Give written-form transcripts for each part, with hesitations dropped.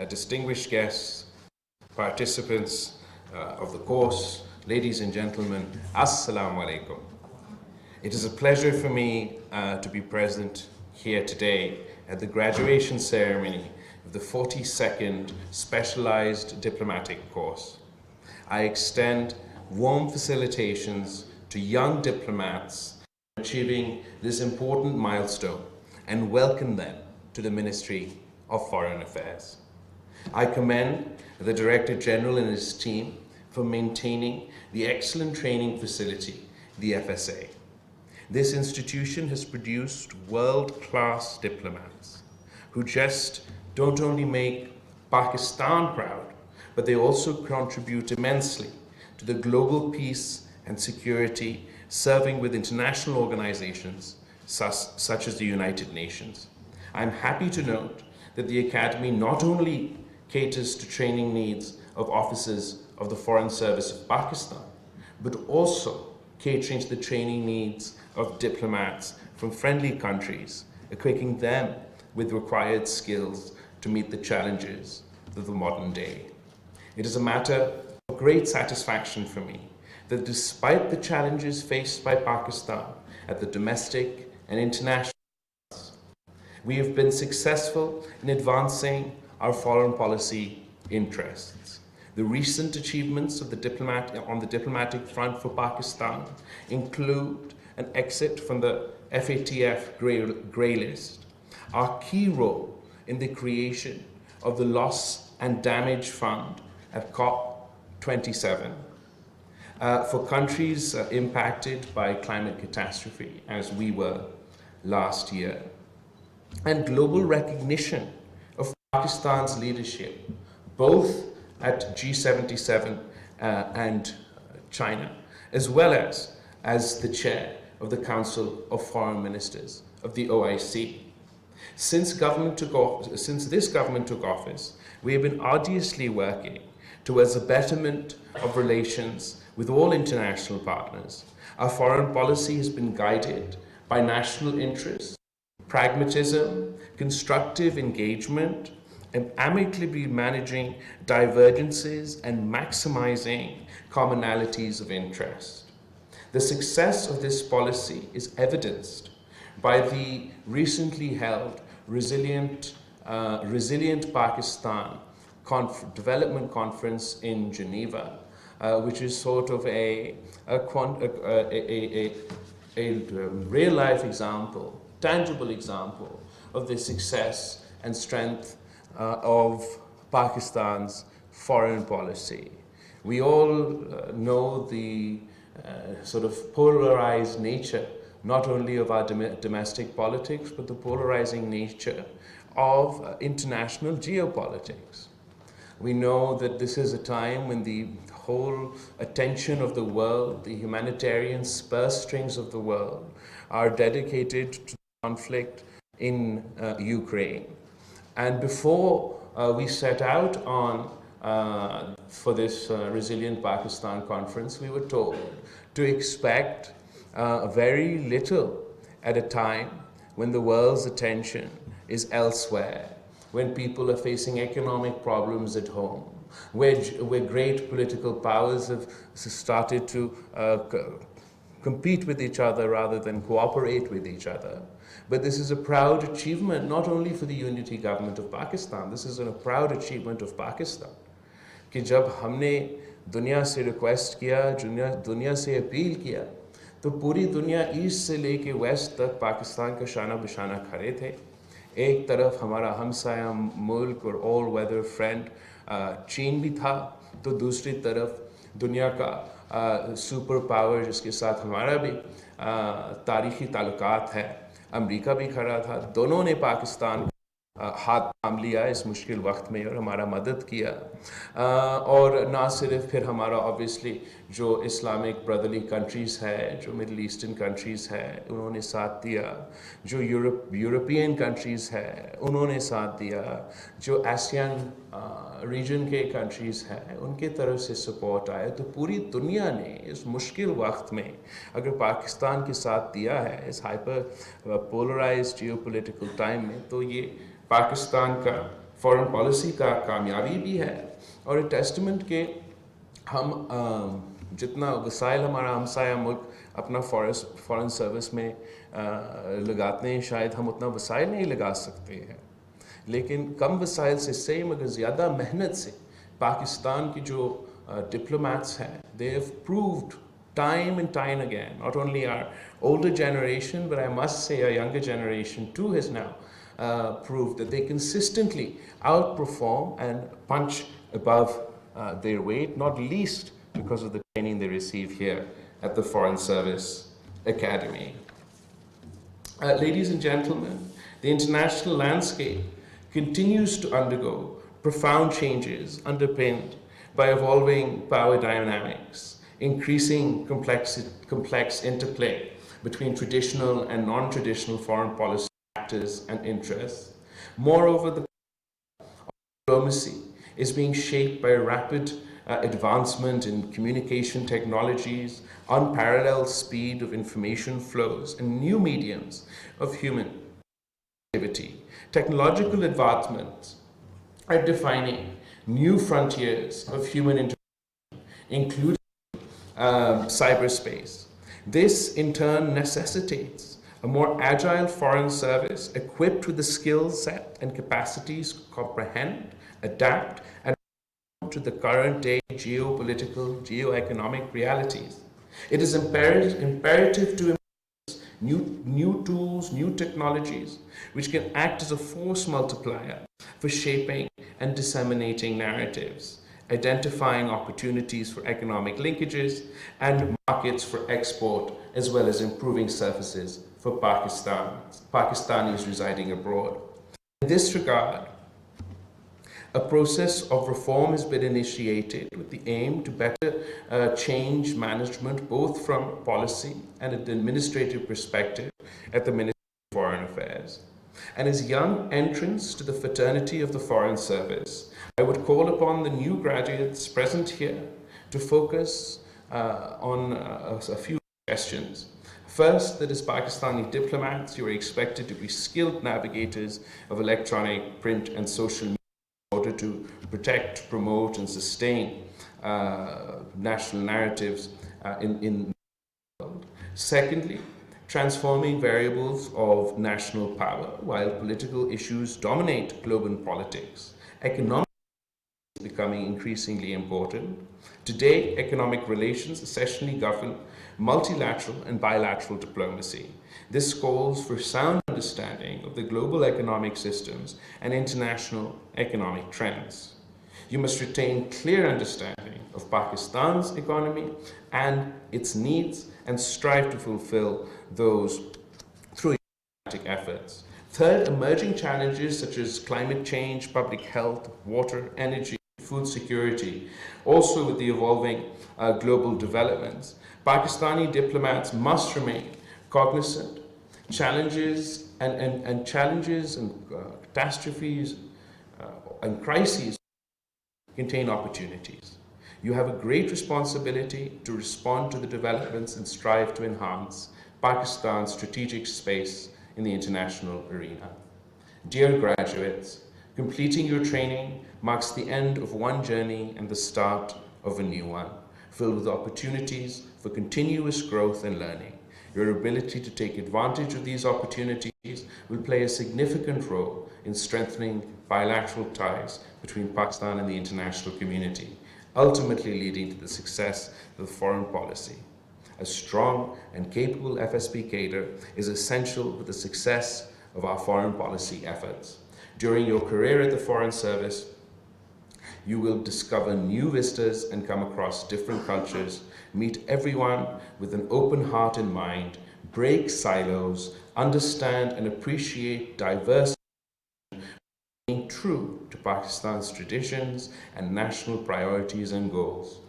distinguished guests, participants of the course, ladies and gentlemen, Assalamu alaikum. It is a pleasure for me to be present here today at the graduation ceremony of the 42nd Specialized Diplomatic course. I extend warm felicitations to young diplomats achieving this important milestone and welcome them to the Ministry of Foreign Affairs. I commend the Director General and his team for maintaining the excellent training facility, the FSA. This institution has produced world-class diplomats who just don't only make Pakistan proud, but they also contribute immensely to the global peace and security, serving with international organizations such as the United Nations. I'm happy to note that the Academy not only caters to training needs of officers of the Foreign Service of Pakistan, but also catering to the training needs of diplomats from friendly countries, equipping them with required skills to meet the challenges of the modern day. It is a matter of great satisfaction for me that despite the challenges faced by Pakistan at the domestic and international levels, we have been successful in advancing our foreign policy interests. The recent achievements of on the diplomatic front for Pakistan include an exit from the FATF grey list, our key role in the creation of the Loss and Damage Fund at COP27, for countries impacted by climate catastrophe, as we were last year, and global recognition of Pakistan's leadership, both at G77 and China, as well as the chair of the Council of Foreign Ministers of the OIC. Since this government took office, we have been arduously working towards the betterment of relations with all international partners. Our foreign policy has been guided by national interests, pragmatism, constructive engagement, and amicably managing divergences and maximizing commonalities of interest. The success of this policy is evidenced by the recently held Resilient Pakistan Development Conference in Geneva, which is sort of a real-life example, tangible example of the success and strength of Pakistan's foreign policy. We all know the sort of polarized nature, not only of our domestic politics, but the polarizing nature of international geopolitics. We know that this is a time when the whole attention of the world, the humanitarian purse strings of the world, are dedicated to the conflict in Ukraine. And before we set out for this Resilient Pakistan conference, we were told to expect very little at a time when the world's attention is elsewhere, when people are facing economic problems at home, where great political powers have started to compete with each other rather than cooperate with each other. But this is a proud achievement, not only for the unity government of Pakistan, this is a proud achievement of Pakistan. कि जब हमने दुनिया से request किया, दुनिया से appeal किया, तो पूरी दुनिया ईस्ट से लेके वेस्ट तक पाकिस्तान का शाना बिशाना खड़े थे. एक तरफ हमारा हमसाया मुल्क और ऑल वेदर फ्रेंड चीन भी था, तो दूसरी तरफ दुनिया का सुपर पावर जिसके साथ हमारा भी तारीखी ताल्लुकात है, अमेरिका भी खड़ा था. दोनों ने पाकिस्तान हाथ थाम लिया इस मुश्किल वक्त में और हमारा मदद किया. और ना सिर्फ फिर हमारा ऑब्वियसली जो इस्लामिक ब्रदरली कंट्रीज़ है, जो मिडल ईस्टर्न कंट्रीज़ है, उन्होंने साथ दिया. जो यूरोपियन कंट्रीज़ है, उन्होंने साथ दिया. जो एशियन रीजन के कंट्रीज़ हैं, उनके तरफ से सपोर्ट आया. तो पूरी दुनिया ने इस मुश्किल वक्त में अगर पाकिस्तान के साथ दिया है इस हाइपर पोलराइज्ड जियोपॉलिटिकल टाइम में, तो ये पाकिस्तान का फॉरेन पॉलिसी का कामयाबी भी है और एक टेस्टमेंट के हम जितना वसाइल हमारा हमसाया मुल्क अपना फॉरेन सर्विस में लगाते हैं, शायद हम उतना वसाइल नहीं लगा सकते हैं, लेकिन कम वसाइल से सही मगर ज़्यादा मेहनत से पाकिस्तान की जो diplomats हैं, they have proved time and time again, not only our older generation, but I must say our younger generation too has now proved that they consistently outperform and punch above their weight, not least because of the training they receive here at the Foreign Service Academy. Ladies and gentlemen, the international landscape continues to undergo profound changes underpinned by evolving power dynamics, increasing complex interplay between traditional and non-traditional foreign policy actors and interests. Moreover, the diplomacy is being shaped by a rapid advancement in communication technologies, unparalleled speed of information flows, and new mediums of human activity. Technological advancements are defining new frontiers of human interaction, including cyberspace. This, in turn, necessitates a more agile foreign service equipped with the skill set and capacities to comprehend, adapt, and respond to the current day geopolitical, geoeconomic realities. It is imperative to embrace new tools, new technologies, which can act as a force multiplier for shaping and disseminating narratives, identifying opportunities for economic linkages and markets for export, as well as improving services for Pakistanis residing abroad. In this regard, a process of reform has been initiated with the aim to better change management both from policy and an administrative perspective at the Ministry of Foreign Affairs. And as young entrants to the fraternity of the Foreign Service, I would call upon the new graduates present here to focus on a few questions. First, that as Pakistani diplomats, you are expected to be skilled navigators of electronic, print, and social media in order to protect, promote, and sustain national narratives in the world. Secondly, transforming variables of national power while political issues dominate global politics. Economic is becoming increasingly important. Today, economic relations essentially govern multilateral and bilateral diplomacy. This calls for sound understanding of the global economic systems and international economic trends. You must retain clear understanding of Pakistan's economy and its needs and strive to fulfill those through diplomatic efforts. Third, emerging challenges such as climate change, public health, water, energy, food security, also with the evolving global developments. Pakistani diplomats must remain cognizant challenges and challenges and catastrophes and crises contain opportunities. You have a great responsibility to respond to the developments and strive to enhance Pakistan's strategic space in the international arena. Dear graduates, completing your training marks the end of one journey and the start of a new one, filled with opportunities for continuous growth and learning. Your ability to take advantage of these opportunities will play a significant role in strengthening bilateral ties between Pakistan and the international community, ultimately leading to the success of foreign policy. A strong and capable FSP cadre is essential for the success of our foreign policy efforts. During your career at the Foreign Service, you will discover new vistas and come across different cultures, meet everyone with an open heart and mind, break silos, understand and appreciate diversity, being true to Pakistan's traditions and national priorities and goals.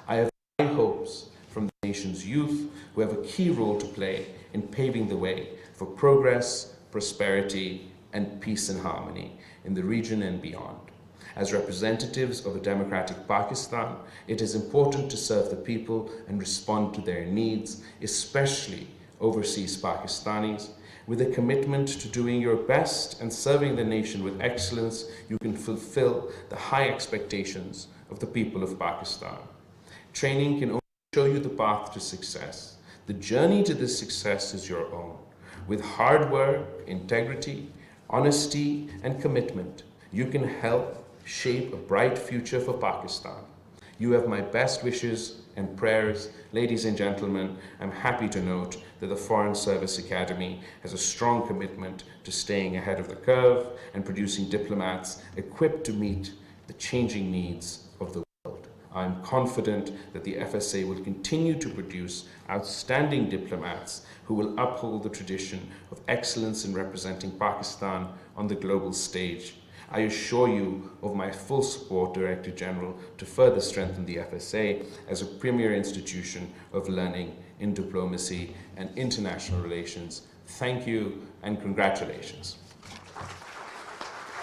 I have high hopes from the nation's youth who have a key role to play in paving the way for progress, prosperity, and peace and harmony in the region and beyond. As representatives of a democratic Pakistan, it is important to serve the people and respond to their needs, especially overseas Pakistanis. With a commitment to doing your best and serving the nation with excellence, you can fulfill the high expectations of the people of Pakistan. Training can only show you the path to success. The journey to this success is your own. With hard work, integrity, honesty, and commitment, you can help shape a bright future for Pakistan. You have my best wishes and prayers. Ladies and gentlemen, I'm happy to note that the Foreign Service Academy has a strong commitment to staying ahead of the curve and producing diplomats equipped to meet the changing needs of the world. I'm confident that the FSA will continue to produce outstanding diplomats who will uphold the tradition of excellence in representing Pakistan on the global stage. I assure you of my full support, Director General, to further strengthen the FSA as a premier institution of learning in diplomacy and international relations. Thank you and congratulations.